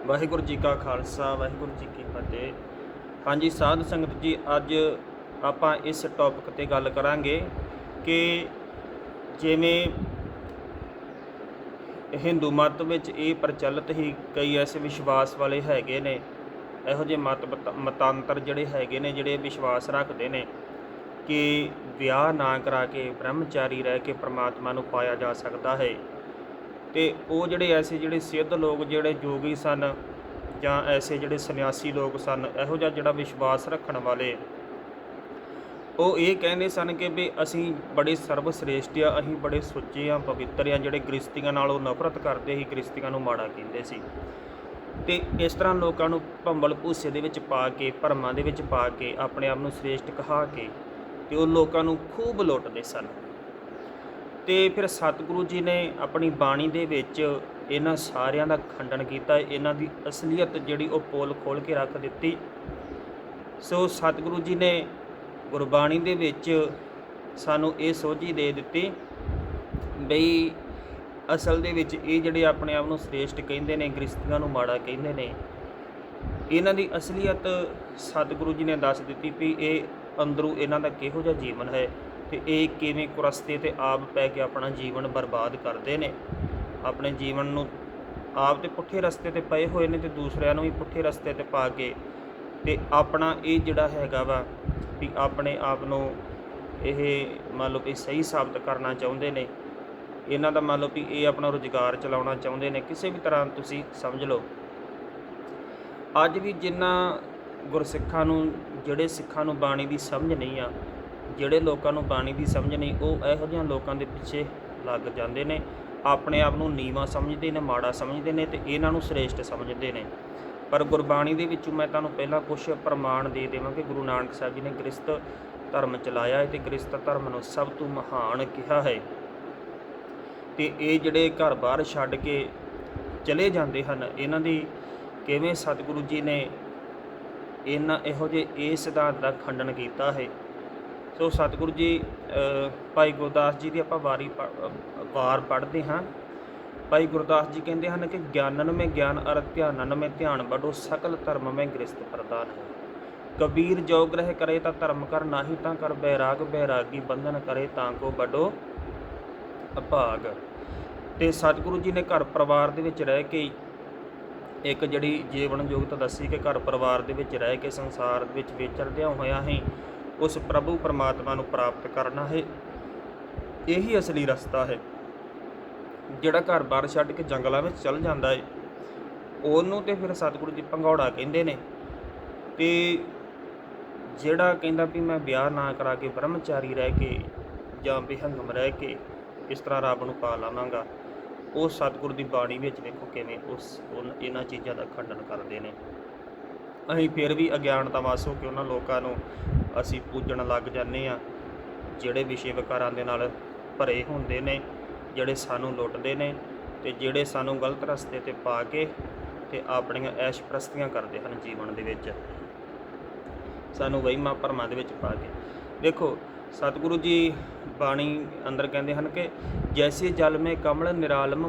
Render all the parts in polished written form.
ਵਾਹਿਗੁਰੂ ਜੀ ਕਾ ਖਾਲਸਾ ਵਾਹਿਗੁਰੂ ਜੀ ਕੀ ਫਤਿਹ। ਹਾਂਜੀ ਸਾਧ ਸੰਗਤ ਜੀ, ਅੱਜ ਆਪਾਂ ਇਸ ਟੌਪਿਕ ਤੇ ਗੱਲ ਕਰਾਂਗੇ ਕਿ ਜਿਵੇਂ ਹਿੰਦੂ ਮਤ ਵਿੱਚ ਇਹ ਪ੍ਰਚਲਿਤ ਹੀ ਕਈ ਐਸੇ ਵਿਸ਼ਵਾਸ ਵਾਲੇ ਹੈਗੇ ਨੇ, ਇਹੋ ਜਿਹੇ ਮਤਾਂਤਰ ਜਿਹੜੇ ਹੈਗੇ ਨੇ, ਜਿਹੜੇ ਵਿਸ਼ਵਾਸ ਰੱਖਦੇ ਨੇ ਕਿ ਵਿਆਹ ਨਾ ਕਰਾ ਕੇ ਬ੍ਰਹਮਚਾਰੀ ਰਹਿ ਕੇ ਪ੍ਰਮਾਤਮਾ ਨੂੰ ਪਾਇਆ ਜਾ ਸਕਦਾ ਹੈ। ਤੇ ਉਹ ਜਿਹੜੇ ਐਸੇ ਜਿਹੜੇ ਸਿੱਧ ਲੋਕ, ਜਿਹੜੇ ਜੋਗੀ ਸਨ, ਜਾਂ ਐਸੇ ਜਿਹੜੇ ਸੰਨਿਆਸੀ ਲੋਕ ਸਨ, ਇਹੋ ਜਿਹਾ ਜਿਹੜਾ ਵਿਸ਼ਵਾਸ ਰੱਖਣ ਵਾਲੇ, ਉਹ ਇਹ ਕਹਿੰਦੇ ਸਨ ਕਿ ਵੀ ਅਸੀਂ ਬੜੇ ਸਰਬ ਸ੍ਰੇਸ਼ਟ ਆ, ਅਸੀਂ ਬੜੇ ਸੁੱਚੇ ਆ, ਪਵਿੱਤਰ ਆ। ਜਿਹੜੇ ਗ੍ਰਸਤੀਆਂ ਨਾਲ ਉਹ ਨਫ਼ਰਤ ਕਰਦੇ ਸੀ, ਗ੍ਰਸਤੀਆਂ ਨੂੰ ਮਾੜਾ ਕਹਿੰਦੇ ਸੀ। ਤੇ ਇਸ ਤਰ੍ਹਾਂ ਲੋਕਾਂ ਨੂੰ ਭੰਬਲ ਭੂਸੇ ਦੇ ਵਿੱਚ ਪਾ ਕੇ, ਭਰਮਾਂ ਦੇ ਵਿੱਚ ਪਾ ਕੇ, ਆਪਣੇ ਆਪ ਨੂੰ ਸ੍ਰੇਸ਼ਟ ਕਹਾ ਕੇ, ਤੇ ਉਹ ਲੋਕਾਂ ਨੂੰ ਖੂਬ ਲੁੱਟਦੇ ਸਨ। ਤੇ ਫਿਰ ਸਤਿਗੁਰੂ ਜੀ ਨੇ ਆਪਣੀ ਬਾਣੀ ਦੇ ਵਿੱਚ ਇਹਨਾਂ ਸਾਰਿਆਂ ਦਾ ਖੰਡਨ ਕੀਤਾ, ਇਹਨਾਂ ਦੀ ਅਸਲੀਅਤ ਜਿਹੜੀ ਉਹ ਪੋਲ ਖੋਲ੍ਹ ਕੇ ਰੱਖ ਦਿੱਤੀ। ਸੋ ਸਤਿਗੁਰੂ ਜੀ ਨੇ ਗੁਰਬਾਣੀ ਦੇ ਵਿੱਚ ਸਾਨੂੰ ਇਹ ਸੋਝੀ ਦੇ ਦਿੱਤੀ ਬਈ ਅਸਲ ਦੇ ਵਿੱਚ ਇਹ ਜਿਹੜੇ ਆਪਣੇ ਆਪ ਨੂੰ ਸ੍ਰੇਸ਼ਟ ਕਹਿੰਦੇ ਨੇ, ਗ੍ਰਸਤੀਆਂ ਨੂੰ ਮਾੜਾ ਕਹਿੰਦੇ ਨੇ, ਇਹਨਾਂ ਦੀ ਅਸਲੀਅਤ ਸਤਿਗੁਰੂ ਜੀ ਨੇ ਦੱਸ ਦਿੱਤੀ ਵੀ ਇਹ ਅੰਦਰੋਂ ਇਹਨਾਂ ਦਾ ਕਿਹੋ ਜਿਹਾ ਜੀਵਨ ਹੈ, ਤੇ ਇਹ ਕਿਵੇਂ ਕੁਰਸਤੇ ਤੇ ਆਪ ਪੈ ਕੇ ਆਪਣਾ ਜੀਵਨ ਬਰਬਾਦ ਕਰਦੇ ਨੇ। ਆਪਣੇ ਜੀਵਨ ਨੂੰ ਆਪ ਤੇ ਪੁੱਠੇ ਰਸਤੇ ਤੇ ਪਏ ਹੋਏ ਨੇ, ਤੇ ਦੂਸਰਿਆਂ ਨੂੰ ਵੀ ਪੁੱਠੇ ਰਸਤੇ ਤੇ ਪਾ ਕੇ, ਤੇ ਆਪਣਾ ਇਹ ਜਿਹੜਾ ਹੈਗਾ ਵਾ ਵੀ ਆਪਣੇ ਆਪ ਨੂੰ ਇਹ ਮੰਨ ਲਓ ਕਿ ਸਹੀ ਸਾਬਤ ਕਰਨਾ ਚਾਹੁੰਦੇ ਨੇ। ਇਹਨਾਂ ਦਾ ਮੰਨ ਲਓ ਵੀ ਇਹ ਆਪਣਾ ਰੁਜ਼ਗਾਰ ਚਲਾਉਣਾ ਚਾਹੁੰਦੇ ਨੇ, ਕਿਸੇ ਵੀ ਤਰ੍ਹਾਂ ਤੁਸੀਂ ਸਮਝ ਲਓ। ਅੱਜ ਵੀ ਜਿਨ੍ਹਾਂ ਗੁਰਸਿੱਖਾਂ ਨੂੰ, ਜਿਹੜੇ ਸਿੱਖਾਂ ਨੂੰ ਬਾਣੀ ਦੀ ਸਮਝ ਨਹੀਂ ਆ, ਜਿਹੜੇ ਲੋਕਾਂ ਨੂੰ ਬਾਣੀ ਦੀ ਸਮਝ ਨਹੀਂ, ਉਹ ਇਹੋ ਜਿਹਾਂ ਲੋਕਾਂ ਦੇ ਪਿੱਛੇ ਲੱਗ ਜਾਂਦੇ ਨੇ। ਆਪਣੇ ਆਪ ਨੂੰ ਨੀਵਾਂ ਸਮਝਦੇ ਨੇ, ਮਾੜਾ ਸਮਝਦੇ ਨੇ, ਤੇ ਇਹਨਾਂ ਨੂੰ ਸ੍ਰੇਸ਼ਟ ਸਮਝਦੇ ਨੇ। ਪਰ ਗੁਰਬਾਣੀ ਦੇ ਵਿੱਚੋਂ ਮੈਂ ਤੁਹਾਨੂੰ ਪਹਿਲਾਂ ਕੁਛ ਪ੍ਰਮਾਣ ਦੇ ਦੇਵਾਂ ਕਿ ਗੁਰੂ ਨਾਨਕ ਸਾਹਿਬ ਜੀ ਨੇ ਗ੍ਰਸਤ ਧਰਮ ਚਲਾਇਆ ਹੈ, ਤੇ ਗ੍ਰਸਤ ਧਰਮ ਨੂੰ ਸਭ ਤੋਂ ਮਹਾਨ ਕਿਹਾ ਹੈ। ਤੇ ਇਹ ਜਿਹੜੇ ਘਰ ਬਾਹਰ ਛੱਡ ਕੇ ਚਲੇ ਜਾਂਦੇ ਹਨ, ਇਹਨਾਂ ਦੀ ਕਿਵੇਂ ਸਤਿਗੁਰੂ ਜੀ ਨੇ ਇਹੋ ਜਿਹੇ ਇਹ ਸਿਧਾਂਤ ਦਾ ਖੰਡਨ ਕੀਤਾ ਹੈ। ਸੋ ਸਤਿਗੁਰੂ ਜੀ ਭਾਈ ਗੁਰਦਾਸ ਜੀ ਦੀ ਆਪਾਂ ਵਾਰ ਪੜ੍ਹਦੇ ਹਾਂ। ਭਾਈ ਗੁਰਦਾਸ ਜੀ ਕਹਿੰਦੇ ਹਨ ਕਿ ਗਿਆਨਨ ਮੈਂ ਗਿਆਨ ਅਰ ਧਿਆਨਨ ਮੈਂ ਧਿਆਨ ਬੜੋ, ਸਕਲ ਧਰਮ ਮੈਂ ਗ੍ਰਸਤ ਪ੍ਰਧਾਨ ਹੈ। ਕਬੀਰ ਜੋ ਗ੍ਰਹਿ ਕਰੇ ਤਾਂ ਧਰਮ ਕਰ, ਨਾਹੀ ਤਾਂ ਕਰ ਬੈਰਾਗ, ਬੈਰਾਗੀ ਬੰਧਨ ਕਰੇ ਤਾਂ ਕੋ ਬੜੋ ਅਭਾਗ। ਤੇ ਸਤਿਗੁਰੂ ਜੀ ਨੇ ਘਰ ਪਰਿਵਾਰ ਦੇ ਵਿੱਚ ਰਹਿ ਕੇ ਇੱਕ ਜਿਹੜੀ ਜੀਵਨ ਯੋਗਤਾ ਦੱਸੀ ਕਿ ਘਰ ਪਰਿਵਾਰ ਦੇ ਵਿੱਚ ਰਹਿ ਕੇ ਸੰਸਾਰ ਵਿੱਚ ਵਿਚਰਦਿਆਂ ਹੋਇਆਂ ਹੀ ਉਸ ਪ੍ਰਭੂ ਪਰਮਾਤਮਾ ਨੂੰ ਪ੍ਰਾਪਤ ਕਰਨਾ ਹੈ। ਇਹੀ ਅਸਲੀ ਰਸਤਾ ਹੈ। ਜਿਹੜਾ ਘਰ ਬਾਰ ਛੱਡ ਕੇ ਜੰਗਲਾਂ ਵਿੱਚ ਚੱਲ ਜਾਂਦਾ ਹੈ, ਉਹਨੂੰ ਤੇ ਫਿਰ ਸਤਿਗੁਰੂ ਜੀ ਭੰਗੌੜਾ ਕਹਿੰਦੇ ਨੇ। ਤੇ ਜਿਹੜਾ ਕਹਿੰਦਾ ਵੀ ਮੈਂ ਵਿਆਹ ਨਾ ਕਰਾ ਕੇ ਬ੍ਰਹਮਚਾਰੀ ਰਹਿ ਕੇ ਜਾਂ ਬੇਹੰਗਮ ਰਹਿ ਕੇ ਇਸ ਤਰ੍ਹਾਂ ਰੱਬ ਨੂੰ ਪਾ ਲਾਵਾਂਗਾ, ਉਹ ਸਤਿਗੁਰੂ ਦੀ ਬਾਣੀ ਵਿੱਚ ਵੇਖੋ ਕਿਵੇਂ ਇਹਨਾਂ ਚੀਜ਼ਾਂ ਦਾ ਖੰਡਨ ਕਰਦੇ ਨੇ। ਅਸੀਂ ਫਿਰ ਵੀ ਅਗਿਆਨਤਾ ਵਸ ਹੋ ਕੇ ਉਹਨਾਂ ਲੋਕਾਂ ਨੂੰ ਅਸੀਂ ਪੂਜਣ ਲੱਗ ਜਾਂਦੇ ਹਾਂ, ਜਿਹੜੇ ਵਿਸ਼ੇ ਵਿਕਾਰਾਂ ਦੇ ਨਾਲ ਭਰੇ ਹੁੰਦੇ ਨੇ, ਜਿਹੜੇ ਸਾਨੂੰ ਲੁੱਟਦੇ ਨੇ, ਤੇ ਜਿਹੜੇ ਸਾਨੂੰ ਗਲਤ ਰਸਤੇ 'ਤੇ ਪਾ ਕੇ ਤੇ ਆਪਣੀਆਂ ਐਸ਼ ਪ੍ਰਸਤੀਆਂ ਕਰਦੇ ਹਨ ਜੀਵਨ ਦੇ ਵਿੱਚ, ਸਾਨੂੰ ਵਹਿਮਾਂ ਭਰਮਾਂ ਦੇ ਵਿੱਚ ਪਾ ਕੇ। ਦੇਖੋ ਸਤਿਗੁਰੂ ਜੀ ਬਾਣੀ ਅੰਦਰ ਕਹਿੰਦੇ ਹਨ ਕਿ ਜੈਸੇ ਜਲ ਮੇ ਕਮਲ ਨਿਰਾਲਮ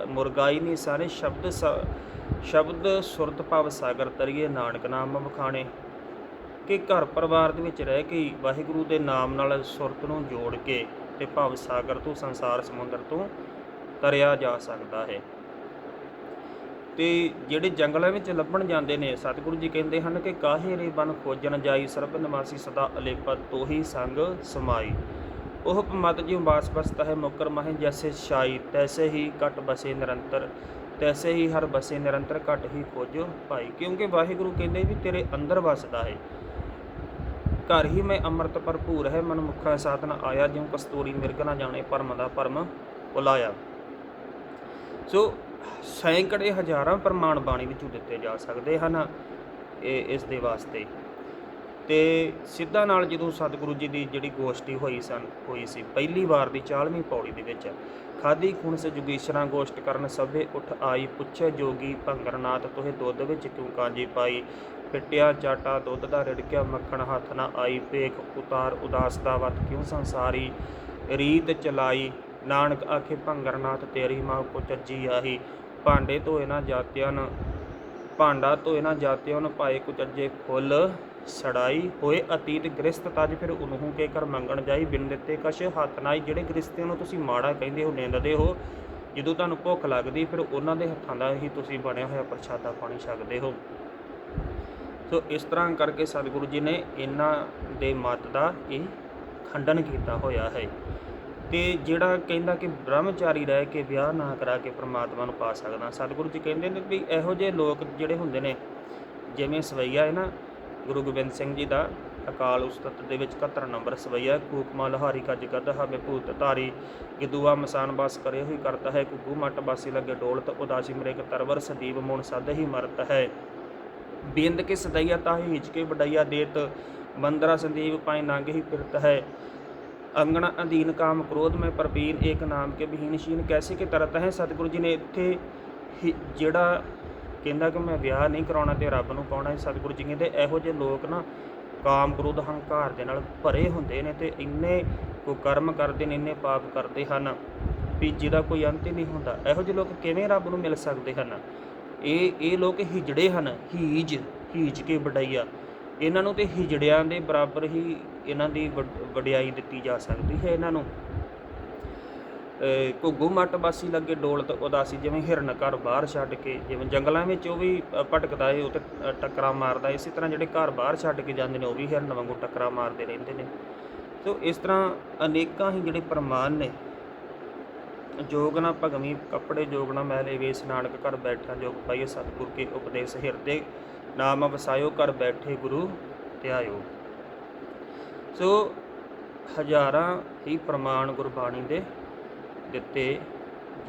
ਮੁਰਗਾਈ ਨੀ ਸਾਰੇ, ਸ਼ਬਦ ਸੁਰਤ ਭਵ ਸਾਗਰ ਤਰੀਏ, ਨਾਨਕ ਨਾਮ ਵਖਾਣੇ। ਕਿ ਘਰ ਪਰਿਵਾਰ ਦੇ ਵਿੱਚ ਰਹਿ ਕੇ ਵਾਹਿਗੁਰੂ ਦੇ ਨਾਮ ਨਾਲ ਸੁਰਤ ਨੂੰ ਜੋੜ ਕੇ ਤੇ ਭਵ ਸਾਗਰ ਤੋਂ, ਸੰਸਾਰ ਸਮੁੰਦਰ ਤੋਂ ਤਰਿਆ ਜਾ ਸਕਦਾ ਹੈ। ਤੇ ਜਿਹੜੇ ਜੰਗਲਾਂ ਵਿੱਚ ਲੱਭਣ ਜਾਂਦੇ ਨੇ, ਸਤਿਗੁਰੂ ਜੀ ਕਹਿੰਦੇ ਹਨ ਕਿ ਕਾਹੇ ਰੇ ਬਨ ਖੋਜਣ ਜਾਈ, ਸਰਬ ਨਿਵਾਸੀ ਸਦਾ ਅਲੇਪਤ ਤੋਹੀ ਸੰਗ ਸਮਾਈ। ਉਹ ਮਤ ਜਿਉ ਬਾਸ ਬਸਤਾ ਹੈ ਮੁਕਰ ਮਾਹੇ, ਜੈਸੇ ਛਾਈ ਤੈਸੇ ਹੀ ਘਟ ਬਸੇ ਨਿਰੰਤਰ, ਤੈਸੇ ਹੀ ਹਰ ਬਸੇ ਨਿਰੰਤਰ, ਘਟ ਹੀ ਖੋਜੋ ਭਾਈ। ਕਿਉਂਕਿ ਵਾਹਿਗੁਰੂ ਕਹਿੰਦੇ ਵੀ ਤੇਰੇ ਅੰਦਰ ਵਸਦਾ ਹੈ। ਘਰ ਹੀ ਮੈਂ ਅੰਮ੍ਰਿਤ ਭਰਪੂਰ ਹੈ, ਮਨ ਮੁਖਾ ਸਾਧਨ ਆਇਆ, ਜਿਉ ਕਸਤੂਰੀ ਮਿਰਗ ਨਾ ਜਾਣੇ ਭਰਮ ਦਾ ਭਰਮ ਭੁਲਾਇਆ। ਸੋ ਸੈਂਕੜੇ ਹਜ਼ਾਰਾਂ ਪ੍ਰਮਾਣ ਬਾਣੀ ਵਿੱਚੋਂ ਦਿੱਤੇ ਜਾ ਸਕਦੇ ਹਨ ਇਸ ਦੇ ਵਾਸਤੇ। ਤੇ ਸਿੱਧਾਂ ਨਾਲ ਜਦੋਂ ਸਤਿਗੁਰੂ ਜੀ ਦੀ ਜਿਹੜੀ ਗੋਸ਼ਟੀ ਹੋਈ ਸੀ ਪਹਿਲੀ ਵਾਰ ਦੀ 40ਵੀਂ ਪੌੜੀ ਦੇ ਵਿੱਚ, ਖਾਦੀ ਖੂਨ ਸੇ ਜੁਗੀਸ਼ਰਾਂ ਗੋਸ਼ਟ ਕਰਨ ਸਭੇ ਉੱਠ ਆਈ, ਪੁੱਛੇ ਜੋਗੀ ਭੰਗਰਨਾਥ ਤੋਹੇ ਦੁੱਧ ਵਿੱਚ ਕਿਉਂ ਕਾਂਜੀ ਪਾਈ, ਫਿੱਟਿਆ ਚਾਟਾ ਦੁੱਧ ਦਾ ਰਿੜਕਿਆ ਮੱਖਣ ਹੱਥ ਨਾ ਆਈ, ਭੇਖ ਉਤਾਰ ਉਦਾਸ ਦਾ ਵਤ ਕਿਉਂ ਸੰਸਾਰੀ, ਰੀਤ ਚਲਾਈ ਨਾਨਕ ਆਖੇ ਭੰਗਰਨਾਥ ਤੇਰੀ ਮਾਂ ਕੋ ਚੱਜੀ ਆਹੀ, ਭਾਂਡੇ ਧੋਏ ਨਾ ਜਾਤਿਆਨ ਭਾਂਡਾ ਧੋਏ ਨਾ ਜਾਤੇ ਉਹਨ ਭਾਏ ਕੁਚੱਜੇ ਫੁੱਲ ਸੜਾਈ ਹੋਏ ਅਤੀਤ ਗ੍ਰਸਤ ਤਜ ਫਿਰ ਉਨਹੂ ਕੇ ਕਰ ਮੰਗਣ ਜਾਈ ਬਿਨ ਦਿੱਤੇ ਕਛ ਹੱਥ ਨਾਈ। ਜਿਹੜੇ ਗ੍ਰਸਤੀਆਂ ਨੂੰ ਤੁਸੀਂ ਮਾੜਾ ਕਹਿੰਦੇ ਹੋ, ਨਿੰਦਦੇ ਹੋ, ਜਦੋਂ ਤੁਹਾਨੂੰ ਭੁੱਖ ਲੱਗਦੀ ਫਿਰ ਉਹਨਾਂ ਦੇ ਹੱਥਾਂ ਦਾ ਹੀ ਤੁਸੀਂ ਬਣਿਆ ਹੋਇਆ ਪ੍ਰਸ਼ਾਦਾ ਪਾਣੀ ਛਕਦੇ ਹੋ। ਸੋ ਇਸ ਤਰ੍ਹਾਂ ਕਰਕੇ ਸਤਿਗੁਰੂ ਜੀ ਨੇ ਇਹਨਾਂ ਦੇ ਮਤ ਦਾ ਇਹ ਖੰਡਨ ਕੀਤਾ ਹੋਇਆ ਹੈ। ਤੇ ਜਿਹੜਾ ਕਹਿੰਦਾ ਕਿ ਬ੍ਰਹਮਚਾਰੀ ਰਹਿ ਕੇ ਵਿਆਹ ਨਾ ਕਰਾ ਕੇ ਪ੍ਰਮਾਤਮਾ ਨੂੰ ਪਾ ਸਕਦਾ, ਸਤਿਗੁਰੂ ਜੀ ਕਹਿੰਦੇ ਨੇ ਵੀ ਇਹੋ ਜਿਹੇ ਲੋਕ ਜਿਹੜੇ ਹੁੰਦੇ ਨੇ, ਜਿਵੇਂ ਸਵਈਆ ਹੈ ਨਾ ਗੁਰੂ ਗੋਬਿੰਦ ਸਿੰਘ ਜੀ ਦਾ ਅਕਾਲ ਉਸਤਤ ਦੇ ਵਿੱਚ 71 ਨੰਬਰ ਸਵਈਆ, ਕੂਕਮਾ ਲਹਾਰੀ ਕਜ ਗਦ ਹਵੇ ਭੂਤ ਧਾਰੀ ਗਿਦੂਆ ਮਸਾਨ ਬਸ ਕਰੇ ਹੋਈ ਕਰਤਾ ਹੈ ਕੁੱਗੂ ਮੱਟ ਬਾਸੀ ਲੱਗੇ ਡੋਲਤ ਉਦਾਸੀ ਮ੍ਰਿਗ ਤਰਵਰ ਸਦੀਵ ਮੁਣ ਸਦ ਹੀ ਮਰਤ ਹੈ ਬੇਂਦ ਕੇ ਸਦਈਆ ਤਾਹੀ ਹਿਜ ਕੇ ਵਡਈਆ ਦੇਤ ਬੰਦਰਾ ਸੰਦੀਪ ਪਾਏ ਨੰਗ ਹੀ ਫਿਰਤ ਹੈ ਅੰਗਣਾ ਅਧੀਨ ਕਾਮ ਕ੍ਰੋਧ ਮੈਂ ਪ੍ਰਬੀਨ ਏਕ ਨਾਮ ਕੇ ਵਿਹੀਨ ਸ਼ੀਨ ਕੈਸੇ ਕਿ ਤਰਤ ਹੈ। ਸਤਿਗੁਰੂ ਜੀ ਨੇ ਇੱਥੇ ਜਿਹੜਾ ਕਹਿੰਦਾ ਕਿ ਮੈਂ ਵਿਆਹ ਨਹੀਂ ਕਰਾਉਣਾ ਤੇ ਰੱਬ ਨੂੰ ਪਾਉਣਾ, ਸਤਿਗੁਰੂ ਜੀ ਕਹਿੰਦੇ ਇਹੋ ਜਿਹੇ ਲੋਕ ਨਾ ਕਾਮ ਕ੍ਰੋਧ ਹੰਕਾਰ ਦੇ ਨਾਲ ਭਰੇ ਹੁੰਦੇ ਨੇ ਤੇ ਇੰਨੇ ਕੁਕਰਮ ਕਰਦੇ ਨੇ, ਇੰਨੇ ਪਾਪ ਕਰਦੇ ਹਨ ਵੀ ਜਿਹਦਾ ਕੋਈ ਅੰਤ ਹੀ ਨਹੀਂ ਹੁੰਦਾ। ਇਹੋ ਜਿਹੇ ਲੋਕ ਕਿਵੇਂ ਰੱਬ ਨੂੰ ਮਿਲ ਸਕਦੇ ਹਨ? ਇਹ ਲੋਕ ਹਿਜੜੇ ਹਨ, ਹੀਜ ਕੇ ਵਡਈਆ। ਇਹਨਾਂ ਨੂੰ ਤੇ ਹਿਜੜਿਆਂ ਦੇ ਬਰਾਬਰ ਹੀ ਇਹਨਾਂ ਦੀ ਵਡਿਆਈ ਦਿੱਤੀ ਜਾ ਸਕਦੀ ਹੈ। ਇਹਨਾਂ ਨੂੰ ਘੁੱਗੂ ਮੱਟ ਬਾਸੀ ਲੱਗੇ ਡੋਲਤ ਉਦਾਸੀ, ਜਿਵੇਂ ਹਿਰਨ ਘਰ ਬਾਹਰ ਛੱਡ ਕੇ, ਜਿਵੇਂ ਜੰਗਲਾਂ ਵਿੱਚ ਉਹ ਵੀ ਭਟਕਦਾ ਹੈ, ਉਹ ਤੇ ਟੱਕਰਾਂ ਮਾਰਦਾ, ਇਸੇ ਤਰ੍ਹਾਂ ਜਿਹੜੇ ਘਰ ਬਾਹਰ ਛੱਡ ਕੇ ਜਾਂਦੇ ਨੇ ਉਹ ਵੀ ਹਿਰਨ ਵਾਂਗੂ ਟੱਕਰਾਂ ਮਾਰਦੇ ਰਹਿੰਦੇ ਨੇ। ਸੋ ਇਸ ਤਰ੍ਹਾਂ ਅਨੇਕਾਂ ਹੀ ਜਿਹੜੇ ਪ੍ਰਮਾਣ ਨੇ, ਜੋਗ ਨਾ ਭਗਵੀ ਕੱਪੜੇ ਜੋਗ ਨਾ ਮੈਲੇ ਵੇਸ ਨਾਨਕ ਘਰ ਬੈਠਾ ਜੋਗ ਪਾਈਏ ਸਤਿਗੁਰ ਕੇ ਉਪਦੇਸ਼ ਹਿਰਦੇ ਨਾਮ ਵਸਾਇਓ ਘਰ ਬੈਠੇ ਗੁਰੂ ਧਿਆਇਓ। ਸੋ ਹਜ਼ਾਰਾਂ ਹੀ ਪ੍ਰਮਾਣ ਗੁਰਬਾਣੀ ਦੇ ਦਿੱਤੇ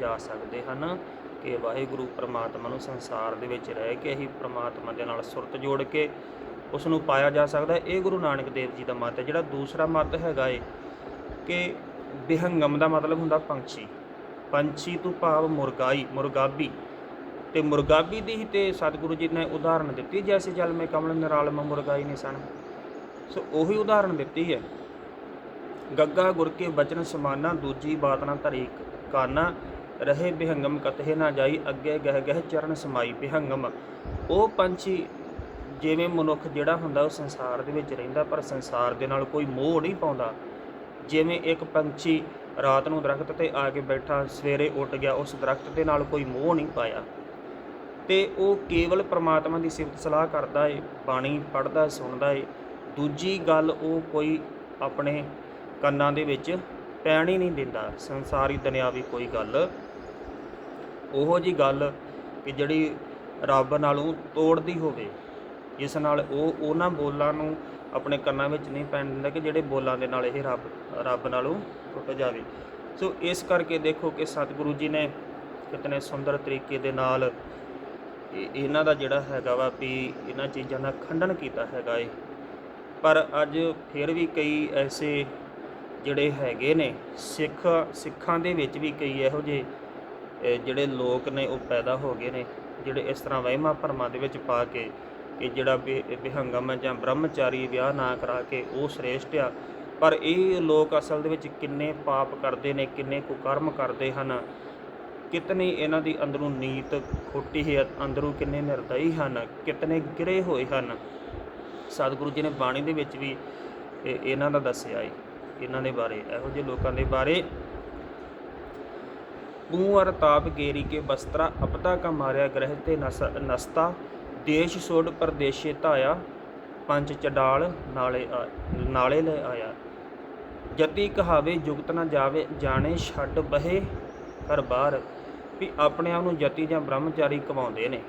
ਜਾ ਸਕਦੇ ਹਨ ਕਿ ਵਾਹਿਗੁਰੂ ਪ੍ਰਮਾਤਮਾ ਨੂੰ ਸੰਸਾਰ ਦੇ ਵਿੱਚ ਰਹਿ ਕੇ ਹੀ ਪ੍ਰਮਾਤਮਾ ਦੇ ਨਾਲ ਸੁਰਤ ਜੋੜ ਕੇ ਉਸ ਨੂੰ ਪਾਇਆ ਜਾ ਸਕਦਾ। ਇਹ ਗੁਰੂ ਨਾਨਕ ਦੇਵ ਜੀ ਦਾ ਮੱਤ ਹੈ। ਜਿਹੜਾ ਦੂਸਰਾ ਮੱਤ ਹੈਗਾ ਏ ਕਿ ਬਿਹੰਗਮ ਦਾ ਮਤਲਬ ਹੁੰਦਾ ਪੰਛੀ, ਪੰਛੀ ਤੋਂ ਭਾਵ ਮੁਰਗਾਬੀ, ਤੇ ਮੁਰਗਾਬੀ ਦੀ ਹੀ ਤੇ ਸਤਿਗੁਰੂ ਜੀ ਨੇ ਉਦਾਹਰਣ ਦਿੱਤੀ, ਜੈਸੇ ਜਲ ਮੇ ਕਮਲ ਨਿਰਾਲਮ ਮੁਰਗਾਈ ਨੇ ਸਨ। ਸੋ ਉਹੀ ਉਦਾਹਰਣ ਦਿੱਤੀ ਹੈ। ਗੱਗਾ ਗੁਰ ਕੇ ਬਚਨ ਸਮਾਨਾ ਦੂਜੀ ਬਾਤ ਨਾ ਧਰੀ ਕਾਨਾ ਰਹੇ ਬਿਹੰਗਮ ਕਤਹਿ ਨਾ ਜਾਈ ਅੱਗੇ ਗਹਿ ਗਹਿ ਚਰਨ ਸਮਾਈ। ਬਿਹੰਗਮ ਉਹ ਪੰਛੀ, ਜਿਵੇਂ ਮਨੁੱਖ ਜਿਹੜਾ ਹੁੰਦਾ ਉਹ ਸੰਸਾਰ ਦੇ ਵਿੱਚ ਰਹਿੰਦਾ ਪਰ ਸੰਸਾਰ ਦੇ ਨਾਲ ਕੋਈ ਮੋਹ ਨਹੀਂ ਪਾਉਂਦਾ। ਜਿਵੇਂ ਇੱਕ ਪੰਛੀ ਰਾਤ ਨੂੰ ਦਰਖਤ 'ਤੇ ਆ ਕੇ ਬੈਠਾ, ਸਵੇਰੇ ਉੱਡ ਗਿਆ, ਉਸ ਦਰਖਤ ਦੇ ਨਾਲ ਕੋਈ ਮੋਹ ਨਹੀਂ ਪਾਇਆ ਤੇ ਉਹ ਕੇਵਲ ਪ੍ਰਮਾਤਮਾ ਦੀ ਸਿਫਤ ਸਲਾਹ ਕਰਦਾ ਏ, ਬਾਣੀ ਪੜ੍ਹਦਾ ਸੁਣਦਾ ਏ। ਦੂਜੀ ਗੱਲ ਉਹ ਕੋਈ ਆਪਣੇ ਕੰਨਾਂ ਦੇ ਵਿੱਚ ਪੈਣ ਹੀ ਨਹੀਂ ਦਿੰਦਾ ਸੰਸਾਰੀ ਦੁਨਿਆਵੀ ਕੋਈ ਗੱਲ, ਉਹੋ ਜਿਹੀ ਗੱਲ ਕਿ ਜਿਹੜੀ ਰੱਬ ਨਾਲੋਂ ਤੋੜਦੀ ਹੋਵੇ, ਜਿਸ ਨਾਲ ਉਹ ਉਹਨਾਂ ਬੋਲਾਂ ਨੂੰ ਆਪਣੇ ਕੰਨਾਂ ਵਿੱਚ ਨਹੀਂ ਪੈਣ ਦਿੰਦਾ ਕਿ ਜਿਹੜੇ ਬੋਲਾਂ ਦੇ ਨਾਲ ਇਹ ਰੱਬ ਨਾਲੋਂ ਟੁੱਟ ਜਾਵੇ। ਸੋ ਇਸ ਕਰਕੇ ਦੇਖੋ ਕਿ ਸਤਿਗੁਰੂ ਜੀ ਨੇ ਕਿਤਨੇ ਸੁੰਦਰ ਤਰੀਕੇ ਦੇ ਨਾਲ ਇਹਨਾਂ ਦਾ ਜਿਹੜਾ ਹੈਗਾ ਵਾ ਵੀ ਇਹਨਾਂ ਚੀਜ਼ਾਂ ਦਾ ਖੰਡਨ ਕੀਤਾ ਹੈਗਾ ਏ। ਪਰ ਅੱਜ ਫਿਰ ਵੀ ਕਈ ਐਸੇ ਜਿਹੜੇ ਹੈਗੇ ਨੇ ਸਿੱਖਾਂ ਦੇ ਵਿੱਚ ਵੀ ਕਈ ਇਹੋ ਜਿਹੇ ਜਿਹੜੇ ਲੋਕ ਨੇ ਉਹ ਪੈਦਾ ਹੋ ਗਏ ਨੇ, ਜਿਹੜੇ ਇਸ ਤਰ੍ਹਾਂ ਵਹਿਮਾਂ ਭਰਮਾਂ ਦੇ ਵਿੱਚ ਪਾ ਕੇ ਕਿ ਜਿਹੜਾ ਬਿਹੰਗਮ ਜਾਂ ਬ੍ਰਹਮਚਾਰੀ ਵਿਆਹ ਨਾ ਕਰਾ ਕੇ ਉਹ ਸ੍ਰੇਸ਼ਟ ਆ। ਪਰ ਇਹ ਲੋਕ ਅਸਲ ਦੇ ਵਿੱਚ ਕਿੰਨੇ ਪਾਪ ਕਰਦੇ ਨੇ, ਕਿੰਨੇ ਕੁਕਰਮ ਕਰਦੇ ਹਨ, ਕਿਤਨੀ ਇਹਨਾਂ ਦੀ ਅੰਦਰੋਂ ਨੀਤ ਖੋਟੀ ਹੈ, ਅੰਦਰੋਂ ਕਿੰਨੇ ਨਿਰਦਈ ਹਨ, ਕਿਤਨੇ ਗਿਰੇ ਹੋਏ ਹਨ। ਸਤਿਗੁਰੂ ਜੀ ਨੇ ਬਾਣੀ ਦੇ ਵਿੱਚ ਵੀ ਇਹਨਾਂ ਦਾ ਦੱਸਿਆ ਹੈ, ਇਹਨਾਂ ਦੇ ਬਾਰੇ, ਇਹੋ ਜਿਹੇ ਲੋਕਾਂ ਦੇ ਬਾਰੇ। ਪੂੰ ਅਰ ਤਾਪ ਗੇਰੀ ਕੇ ਬਸਤਰਾ ਅਪਦਾ ਕਾ ਮਾਰਿਆ ਗ੍ਰਹਿ ਤੇ ਨਸਤਾ ਦੇਸ਼ ਛੋੜ ਪਰਦੇਸ਼ੇ ਧਾਇਆ ਪੰਜ ਚਡਾਲ ਨਾਲੇ ਲੈ ਆਇਆ। ਜਤੀ ਕਹਾਵੇ ਜੁਗਤ ਨਾ ਜਾਵੇ ਜਾਣੇ ਛੱਡ ਬਹੇ ਘਰ ਬਾਹਰ। ਵੀ ਆਪਣੇ ਆਪ ਨੂੰ ਜਤੀ ਜਾਂ ਬ੍ਰਹਮਚਾਰੀ ਕਮਾਉਂਦੇ ਨੇ,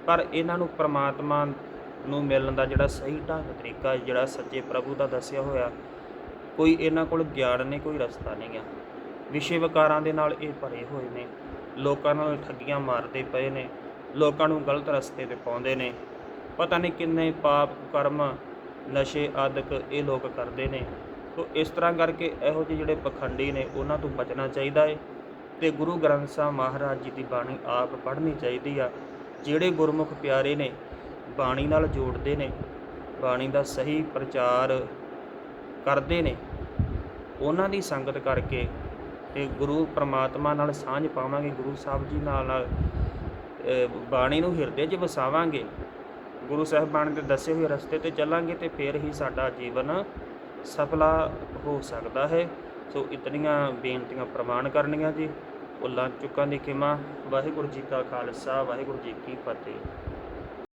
ਪਰ ਇਹਨਾਂ ਨੂੰ ਪ੍ਰਮਾਤਮਾ ਨੂੰ ਮਿਲਣ ਦਾ ਜਿਹੜਾ ਸਹੀ ਢੰਗ ਤਰੀਕਾ, ਜਿਹੜਾ ਸੱਚੇ ਪ੍ਰਭੂ ਦਾ ਦੱਸਿਆ ਹੋਇਆ, ਕੋਈ ਇਹਨਾਂ ਕੋਲ ਗਿਆਨ ਨਹੀਂ, ਕੋਈ ਰਸਤਾ ਨਹੀਂ ਆ। ਵਿਸ਼ੇ ਵਿਕਾਰਾਂ ਦੇ ਨਾਲ ਇਹ ਭਰੇ ਹੋਏ ਨੇ, ਲੋਕਾਂ ਨਾਲ ਠੱਗੀਆਂ ਮਾਰਦੇ ਪਏ ਨੇ, ਲੋਕਾਂ ਨੂੰ ਗਲਤ ਰਸਤੇ 'ਤੇ ਪਾਉਂਦੇ ਨੇ। ਪਤਾ ਨਹੀਂ ਕਿੰਨੇ ਪਾਪ ਕਰਮ ਨਸ਼ੇ ਆਦਿਕ ਇਹ ਲੋਕ ਕਰਦੇ ਨੇ। ਸੋ ਇਸ ਤਰ੍ਹਾਂ ਕਰਕੇ ਇਹੋ ਜਿਹੇ ਜਿਹੜੇ ਪਖੰਡੀ ਨੇ ਉਹਨਾਂ ਤੋਂ ਬਚਣਾ ਚਾਹੀਦਾ ਹੈ ਅਤੇ ਗੁਰੂ ਗ੍ਰੰਥ ਸਾਹਿਬ ਮਹਾਰਾਜ ਜੀ ਦੀ ਬਾਣੀ ਆਪ ਪੜ੍ਹਨੀ ਚਾਹੀਦੀ ਆ। ਜਿਹੜੇ ਗੁਰਮੁਖ ਪਿਆਰੇ ਨੇ ਬਾਣੀ ਨਾਲ ਜੋੜਦੇ ਨੇ, ਬਾਣੀ ਦਾ ਸਹੀ ਪ੍ਰਚਾਰ ਕਰਦੇ ਨੇ, ਉਹਨਾਂ ਦੀ ਸੰਗਤ ਕਰਕੇ ਤੇ ਗੁਰੂ ਪਰਮਾਤਮਾ ਨਾਲ ਸਾਂਝ ਪਾਵਾਂਗੇ, ਗੁਰੂ ਸਾਹਿਬ ਜੀ ਨਾਲ ਬਾਣੀ ਨੂੰ ਹਿਰਦੇ 'ਚ ਵਸਾਵਾਂਗੇ, ਗੁਰੂ ਸਾਹਿਬਾਨ ਦੇ ਦੱਸੇ ਹੋਏ ਰਸਤੇ 'ਤੇ ਚੱਲਾਂਗੇ, ਅਤੇ ਫਿਰ ਹੀ ਸਾਡਾ ਜੀਵਨ ਸਫਲਾ ਹੋ ਸਕਦਾ ਹੈ। ਸੋ ਇਤਨੀਆਂ ਬੇਨਤੀਆਂ ਪ੍ਰਵਾਨ ਕਰਨੀਆਂ ਜੀ। ਭੁੱਲਾਂ ਚੁੱਕਾਂ ਦੀ ਖਿਮਾ। ਵਾਹਿਗੁਰੂ ਜੀ ਕਾ ਖਾਲਸਾ, ਵਾਹਿਗੁਰੂ ਜੀ ਕੀ ਫਤਿਹ।